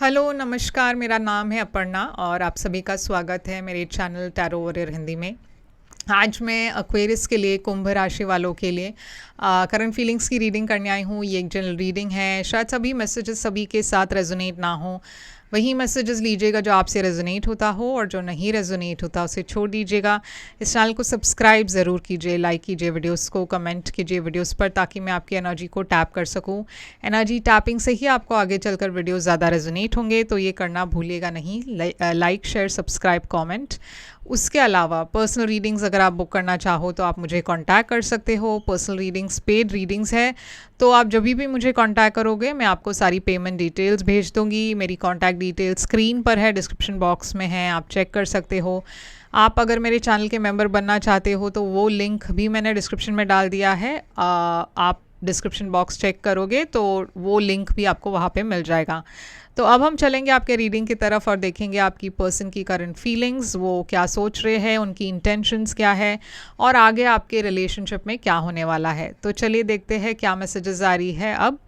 Hello, नमस्कार। मेरा नाम है अपर्णा और आप सभी का स्वागत है मेरे चैनल टैरो वॉरियर हिंदी में। आज मैं एक्वेरियस के लिए, कुंभ राशि वालों के लिए करंट फीलिंग्स की रीडिंग करने आई हूँ। ये एक जनरल रीडिंग है। शायद सभी मैसेजेस सभी के साथ रेजोनेट ना हो, वही मैसेजेस लीजिएगा जो आपसे रेजोनेट होता हो, और जो नहीं रेजोनेट होता उसे छोड़ दीजिएगा। इस चैनल को सब्सक्राइब ज़रूर कीजिए, लाइक कीजिए वीडियोस को, कमेंट कीजिए वीडियोस पर, ताकि मैं आपकी एनर्जी को टैप कर सकूं। एनर्जी टैपिंग से ही आपको आगे चलकर वीडियोस ज़्यादा रेजोनेट होंगे, तो ये करना भूलिएगा नहीं। Like, share, subscribe, comment. उसके अलावा पर्सनल रीडिंग्स अगर आप बुक करना चाहो तो आप मुझे कांटेक्ट कर सकते हो। पर्सनल रीडिंग्स पेड रीडिंग्स है, तो आप जब भी मुझे कांटेक्ट करोगे मैं आपको सारी पेमेंट डिटेल्स भेज दूंगी। मेरी कांटेक्ट डिटेल्स स्क्रीन पर है, डिस्क्रिप्शन बॉक्स में है, आप चेक कर सकते हो। आप अगर मेरे चैनल के मेंबर बनना चाहते हो तो वो लिंक भी मैंने डिस्क्रिप्शन में डाल दिया है। आप डिस्क्रिप्शन बॉक्स चेक करोगे तो वो लिंक भी आपको वहाँ पे मिल जाएगा। तो अब हम चलेंगे आपके रीडिंग की तरफ और देखेंगे आपकी पर्सन की करंट फीलिंग्स, वो क्या सोच रहे हैं, उनकी इंटेंशंस क्या है, और आगे आपके रिलेशनशिप में क्या होने वाला है। तो चलिए देखते हैं क्या मैसेजेस आ रही है अब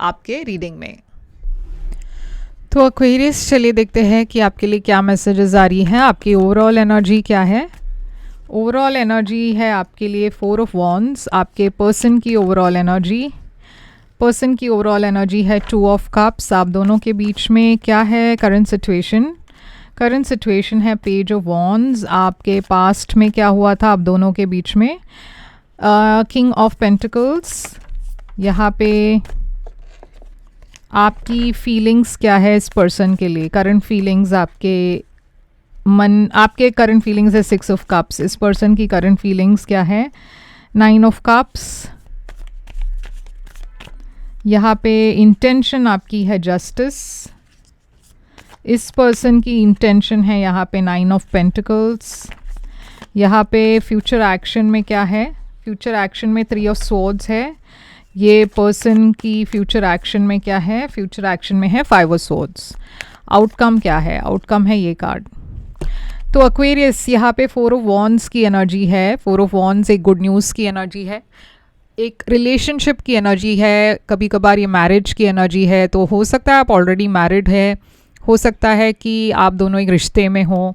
आपके रीडिंग में। तो एक्वेरियस, चलिए देखते हैं कि आपके लिए क्या मैसेजेस आ रही हैं। आपकी ओवरऑल एनर्जी क्या है। ओवरऑल एनर्जी है आपके लिए 4 ऑफ वॉन्ड्स। आपके पर्सन की ओवरऑल एनर्जी, पर्सन की ओवरऑल एनर्जी है 2 ऑफ कप्स। आप दोनों के बीच में क्या है करंट सिचुएशन। करंट सिचुएशन है पेज ऑफ वॉन्ड्स। आपके पास्ट में क्या हुआ था आप दोनों के बीच में। King of pentacles. यहाँ पे आपकी फीलिंग्स क्या है इस पर्सन के लिए। करंट फीलिंग्स आपके आपके करंट फीलिंग्स है 6 ऑफ कप्स। इस पर्सन की करंट फीलिंग्स क्या है। 9 ऑफ कप्स। यहाँ पे इंटेंशन आपकी है जस्टिस। इस पर्सन की इंटेंशन है यहाँ पे 9 ऑफ पेंटिकल्स। यहाँ पे फ्यूचर एक्शन में क्या है। फ्यूचर एक्शन में 3 ऑफ स्वॉर्ड्स है। ये पर्सन की फ्यूचर एक्शन में क्या है। फ्यूचर एक्शन में है 5 ऑफ स्वॉर्ड्स। आउटकम क्या है। आउटकम है ये कार्ड। तो एक्वेरियस, यहाँ पे 4 ऑफ वॉन्ड्स की एनर्जी है। 4 ऑफ वॉन्ड्स एक गुड न्यूज़ की एनर्जी है, एक रिलेशनशिप की एनर्जी है। कभी कभार ये मैरिज की एनर्जी है, तो हो सकता है आप ऑलरेडी मैरिड है, हो सकता है कि आप दोनों एक रिश्ते में हो,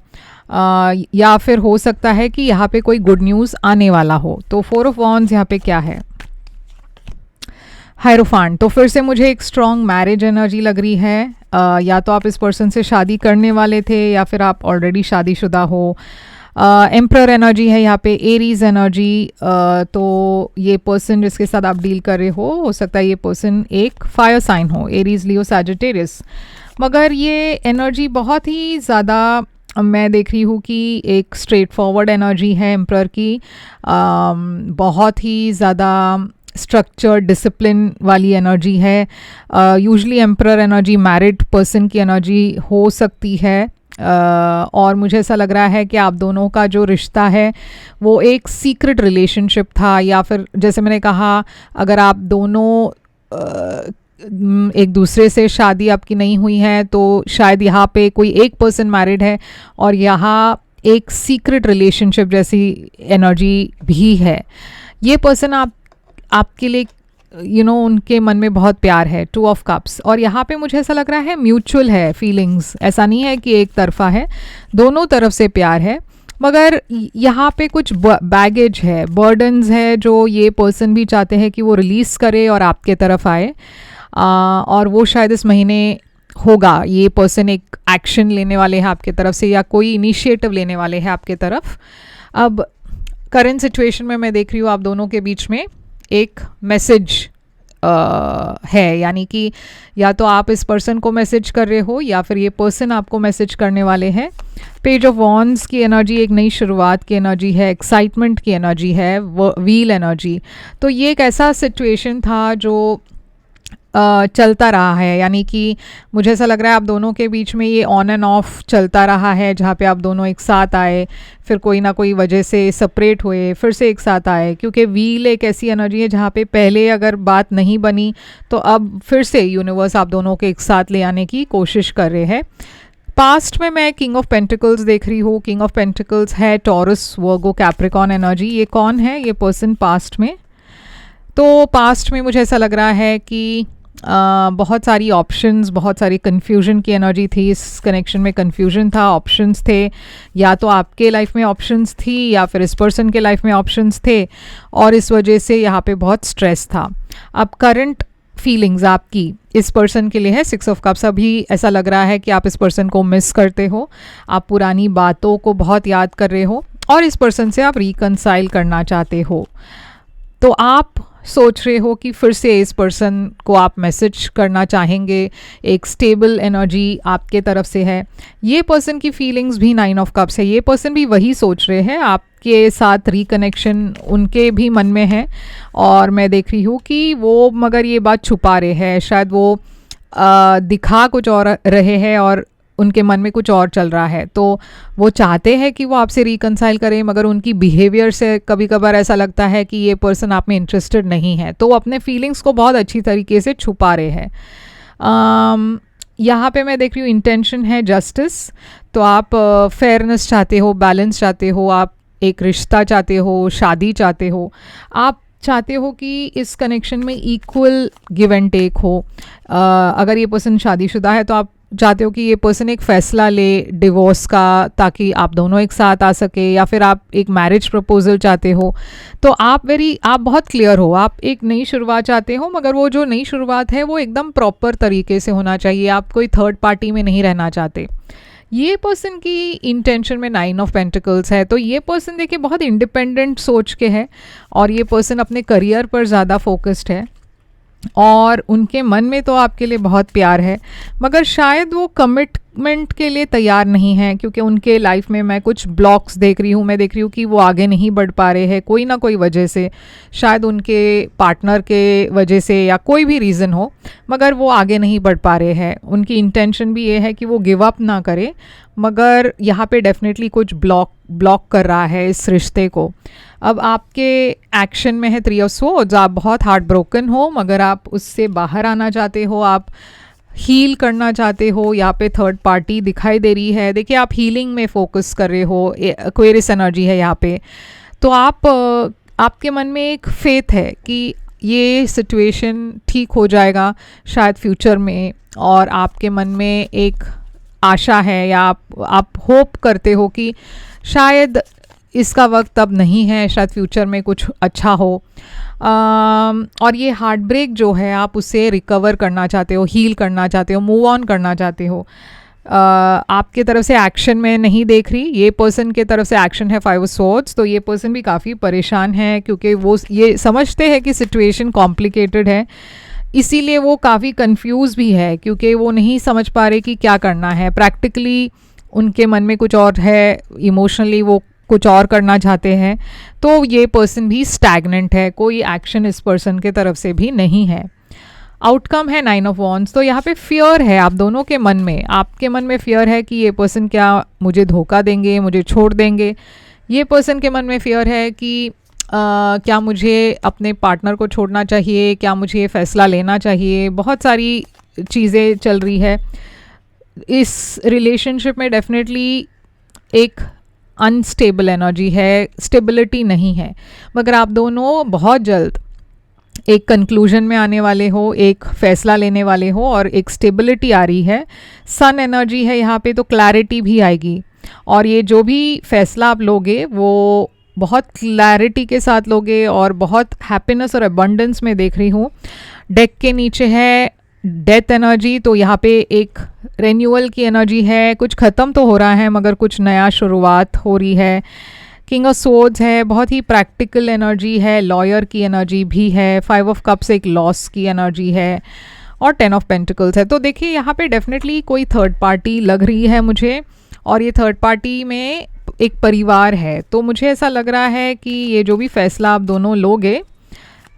या फिर हो सकता है कि यहाँ पे कोई गुड न्यूज़ आने वाला हो। तो 4 ऑफ वॉन्ड्स यहाँ पे क्या है। हायरोफांट। तो फिर से मुझे एक स्ट्रॉन्ग मैरिज एनर्जी लग रही है। या तो आप इस पर्सन से शादी करने वाले थे या फिर आप ऑलरेडी शादीशुदा हो। एम्परर एनर्जी है यहाँ पे। Aries energy. तो ये पर्सन जिसके साथ आप डील कर रहे हो सकता है ये पर्सन एक फायर साइन हो, एरीज, लियो, सैजिटेरियस। मगर ये एनर्जी बहुत ही ज़्यादा मैं देख रही हूँ कि एक स्ट्रेट फॉरवर्ड एनर्जी है एम्परर की। बहुत ही ज़्यादा स्ट्रक्चर, डिसिप्लिन वाली एनर्जी है। Usually emperor energy married person की एनर्जी हो सकती है। और मुझे ऐसा लग रहा है कि आप दोनों का जो रिश्ता है वो एक सीक्रेट रिलेशनशिप था, या फिर जैसे मैंने कहा अगर आप दोनों एक दूसरे से शादी आपकी नहीं हुई है तो शायद यहाँ पे कोई एक पर्सन मैरिड है और यहाँ एक सीक्रेट रिलेशनशिप जैसी एनर्जी भी है। ये पर्सन आपके लिए उनके मन में बहुत प्यार है। 2 ऑफ कप्स। और यहाँ पे मुझे ऐसा लग रहा है म्यूचुअल है फीलिंग्स। ऐसा नहीं है कि एक तरफा है, दोनों तरफ से प्यार है। मगर यहाँ पे कुछ बैगेज है, बर्डन्स है, जो ये पर्सन भी चाहते हैं कि वो रिलीज़ करे और आपके तरफ आए। और वो शायद इस महीने होगा। ये पर्सन एक एक्शन लेने वाले हैं आपके तरफ से, या कोई इनिशिएटिव लेने वाले हैं आपके तरफ। अब करंट सिचुएशन में मैं देख रही हूँ आप दोनों के बीच में एक मैसेज है, यानी कि या तो आप इस पर्सन को मैसेज कर रहे हो या फिर ये पर्सन आपको मैसेज करने वाले हैं। पेज ऑफ वॉन्ड्स की एनर्जी एक नई शुरुआत की एनर्जी है, एक्साइटमेंट की एनर्जी है, व्हील एनर्जी। तो ये एक ऐसा सिचुएशन था जो चलता रहा है, यानी कि मुझे ऐसा लग रहा है आप दोनों के बीच में ये ऑन एंड ऑफ चलता रहा है, जहाँ पे आप दोनों एक साथ आए, फिर कोई ना कोई वजह से सेपरेट हुए, फिर से एक साथ आए। क्योंकि व्हील एक ऐसी एनर्जी है जहाँ पे पहले अगर बात नहीं बनी तो अब फिर से यूनिवर्स आप दोनों के एक साथ ले आने की कोशिश कर रहे हैं। पास्ट में मैं किंग ऑफ पेंटिकल्स देख रही हूँ। किंग ऑफ पेंटिकल्स है टॉरस, वर्गो, कैप्रिकॉर्न एनर्जी। ये कौन है? ये पर्सन पास्ट में। तो पास्ट में मुझे ऐसा लग रहा है कि बहुत सारी ऑप्शंस, बहुत सारी कन्फ्यूजन की एनर्जी थी इस कनेक्शन में। कन्फ्यूजन था, ऑप्शंस थे, या तो आपके लाइफ में ऑप्शंस थी या फिर इस पर्सन के लाइफ में ऑप्शंस थे, और इस वजह से यहाँ पे बहुत स्ट्रेस था। अब करंट फीलिंग्स आपकी इस पर्सन के लिए है 6 ऑफ कप्स। अभी ऐसा लग रहा है कि आप इस पर्सन को मिस करते हो, आप पुरानी बातों को बहुत याद कर रहे हो और इस पर्सन से आप रिकंसाइल करना चाहते हो। तो आप सोच रहे हो कि फिर से इस पर्सन को आप मैसेज करना चाहेंगे, एक स्टेबल एनर्जी आपके तरफ से है। ये पर्सन की फीलिंग्स भी 9 ऑफ कप्स है, ये पर्सन भी वही सोच रहे हैं, आपके साथ रिकनेक्शन उनके भी मन में है। और मैं देख रही हूँ कि वो मगर ये बात छुपा रहे हैं, शायद वो दिखा कुछ और रहे हैं और उनके मन में कुछ और चल रहा है। तो वो चाहते हैं कि वो आपसे रिकंसाइल करें, मगर उनकी बिहेवियर से कभी कभार ऐसा लगता है कि ये पर्सन आप में इंटरेस्टेड नहीं है, तो वो अपने फीलिंग्स को बहुत अच्छी तरीके से छुपा रहे हैं। यहाँ पे मैं देख रही हूँ इंटेंशन है जस्टिस। तो आप फेयरनेस चाहते हो, बैलेंस चाहते हो, आप एक रिश्ता चाहते हो, शादी चाहते हो, आप चाहते हो कि इस कनेक्शन में इक्वल गिव एंड टेक हो। अगर ये पर्सन शादीशुदा है तो आप चाहते हो कि ये पर्सन एक फ़ैसला ले डिवोर्स का, ताकि आप दोनों एक साथ आ सके, या फिर आप एक मैरिज प्रपोजल चाहते हो। तो आप बहुत क्लियर हो, आप एक नई शुरुआत चाहते हो, मगर वो जो नई शुरुआत है वो एकदम प्रॉपर तरीके से होना चाहिए, आप कोई थर्ड पार्टी में नहीं रहना चाहते। ये पर्सन की इंटेंशन में 9 ऑफ पेंटिकल्स है। तो ये पर्सन देखिए बहुत इंडिपेंडेंट सोच के है, और ये पर्सन अपने करियर पर ज़्यादा फोकस्ड है, और उनके मन में तो आपके लिए बहुत प्यार है, मगर शायद वो कमिटमेंट के लिए तैयार नहीं है, क्योंकि उनके लाइफ में मैं कुछ ब्लॉक्स देख रही हूँ। मैं देख रही हूँ कि वो आगे नहीं बढ़ पा रहे हैं कोई ना कोई वजह से, शायद उनके पार्टनर के वजह से या कोई भी रीज़न हो, मगर वो आगे नहीं बढ़ पा रहे हैं। उनकी इंटेंशन भी ये है कि वो गिव अप ना करे, मगर यहाँ पे डेफिनेटली कुछ ब्लॉक कर रहा है इस रिश्ते को। अब आपके एक्शन में है 3 ऑफ स्वॉर्ड्स। आप बहुत हार्ट ब्रोकन हो, मगर आप उससे बाहर आना चाहते हो, आप हील करना चाहते हो। यहाँ पे थर्ड पार्टी दिखाई दे रही है। देखिए आप हीलिंग में फोकस कर रहे हो, एक्वेरियस एनर्जी है यहाँ पे। तो आपके मन में एक फेथ है कि ये सिचुएशन ठीक हो जाएगा शायद फ्यूचर में, और आपके मन में एक आशा है, या आप होप करते हो कि शायद इसका वक्त अब नहीं है, शायद फ्यूचर में कुछ अच्छा हो। और ये हार्ट ब्रेक जो है आप उससे रिकवर करना चाहते हो, हील करना चाहते हो, मूव ऑन करना चाहते हो। आपके तरफ से एक्शन में नहीं देख रही, ये पर्सन के तरफ से एक्शन है 5 ऑफ स्वॉर्ड्स। तो ये पर्सन भी काफ़ी परेशान है, क्योंकि वो ये समझते हैं कि सिचुएशन कॉम्प्लिकेटेड है, इसीलिए वो काफ़ी कंफ्यूज भी है, क्योंकि वो नहीं समझ पा रहे कि क्या करना है। प्रैक्टिकली उनके मन में कुछ और है, इमोशनली वो कुछ और करना चाहते हैं। तो ये पर्सन भी स्टैग्नेंट है, कोई एक्शन इस पर्सन के तरफ से भी नहीं है। आउटकम है 9 ऑफ वॉन्ड्स। तो यहाँ पे फियर है आप दोनों के मन में, आपके मन में फियर है कि ये पर्सन क्या मुझे धोखा देंगे, मुझे छोड़ देंगे। ये पर्सन के मन में फियर है कि क्या मुझे अपने पार्टनर को छोड़ना चाहिए, क्या मुझे ये फैसला लेना चाहिए। बहुत सारी चीज़ें चल रही है इस रिलेशनशिप में। डेफिनेटली एक अनस्टेबल एनर्जी है, स्टेबिलिटी नहीं है, मगर आप दोनों बहुत जल्द एक कंक्लूजन में आने वाले हो, एक फैसला लेने वाले हो, और एक स्टेबिलिटी आ रही है। सन एनर्जी है यहाँ पे, तो क्लैरिटी भी आएगी, और ये जो भी फैसला आप लोगे वो बहुत क्लैरिटी के साथ लोगे, और बहुत हैप्पीनेस और अबंडेंस में देख रही हूँ। डेक के नीचे है डेथ एनर्जी, तो यहाँ पे एक रेन्यूअल की एनर्जी है, कुछ ख़त्म तो हो रहा है मगर कुछ नया शुरुआत हो रही है। किंग ऑफ सोर्ड्स है, बहुत ही प्रैक्टिकल एनर्जी है, लॉयर की एनर्जी भी है। 5 ऑफ कप्स एक लॉस की एनर्जी है, और 10 ऑफ पेंटिकल्स है। तो देखिए यहाँ पे डेफिनेटली कोई थर्ड पार्टी लग रही है मुझे, और ये थर्ड पार्टी में एक परिवार है। तो मुझे ऐसा लग रहा है कि ये जो भी फैसला आप दोनों लोगे,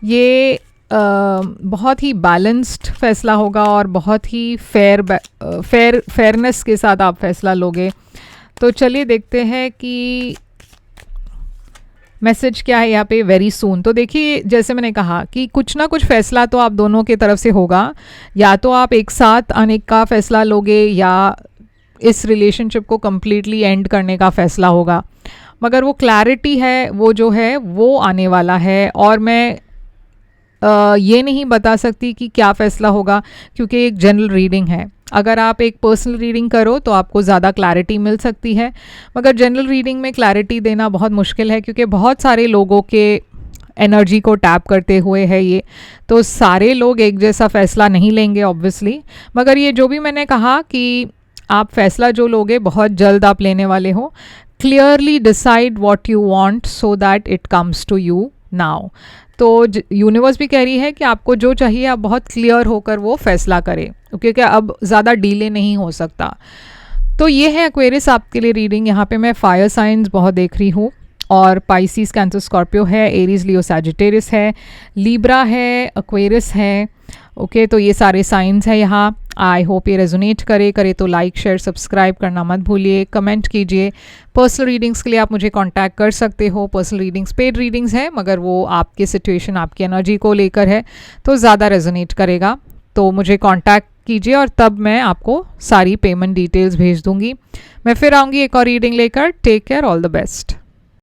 ये बहुत ही बैलेंस्ड फैसला होगा, और बहुत ही फेयरनेस के साथ आप फैसला लोगे। तो चलिए देखते हैं कि मैसेज क्या है यहाँ पे वेरी सून। तो देखिए जैसे मैंने कहा कि कुछ ना कुछ फैसला तो आप दोनों की तरफ से होगा, या तो आप एक साथ आने का फैसला लोगे, या इस रिलेशनशिप को कम्प्लीटली एंड करने का फैसला होगा। मगर वो क्लैरिटी है, वो जो है वो आने वाला है। और मैं ये नहीं बता सकती कि क्या फ़ैसला होगा, क्योंकि एक जनरल रीडिंग है। अगर आप एक पर्सनल रीडिंग करो तो आपको ज़्यादा क्लैरिटी मिल सकती है, मगर जनरल रीडिंग में क्लैरिटी देना बहुत मुश्किल है, क्योंकि बहुत सारे लोगों के एनर्जी को टैप करते हुए है ये, तो सारे लोग एक जैसा फ़ैसला नहीं लेंगे ऑब्वियसली। मगर ये जो भी मैंने कहा कि आप फ़ैसला जो लोगे बहुत जल्द आप लेने वाले हो। Clearly decide what you want so that it comes to you now. तो यूनिवर्स भी कह रही है कि आपको जो चाहिए आप बहुत क्लियर होकर वो फैसला करें, क्योंकि अब ज़्यादा डीले नहीं हो सकता। तो ये है एक्वेरियस आपके लिए रीडिंग। यहाँ पे मैं फायर साइंस बहुत देख रही हूँ, और पाइसिस, कैंसर, स्कॉर्पियो है, एरीज, लियो, सैजिटेरियस है, लीब्रा है, एक्वेरियस है। ओके, तो ये सारे साइंस है यहाँ। आई होप ये रेजोनेट करे तो लाइक, शेयर, सब्सक्राइब करना मत भूलिए, कमेंट कीजिए। पर्सनल रीडिंग्स के लिए आप मुझे कांटेक्ट कर सकते हो। पर्सनल रीडिंग्स पेड रीडिंग्स है, मगर वो आपकी सिचुएशन, आपकी एनर्जी को लेकर है, तो ज़्यादा रेजोनेट करेगा। तो मुझे कांटेक्ट कीजिए और तब मैं आपको सारी पेमेंट डिटेल्स भेज दूंगी। मैं फिर आऊँगी एक और रीडिंग लेकर। Take care, all the best.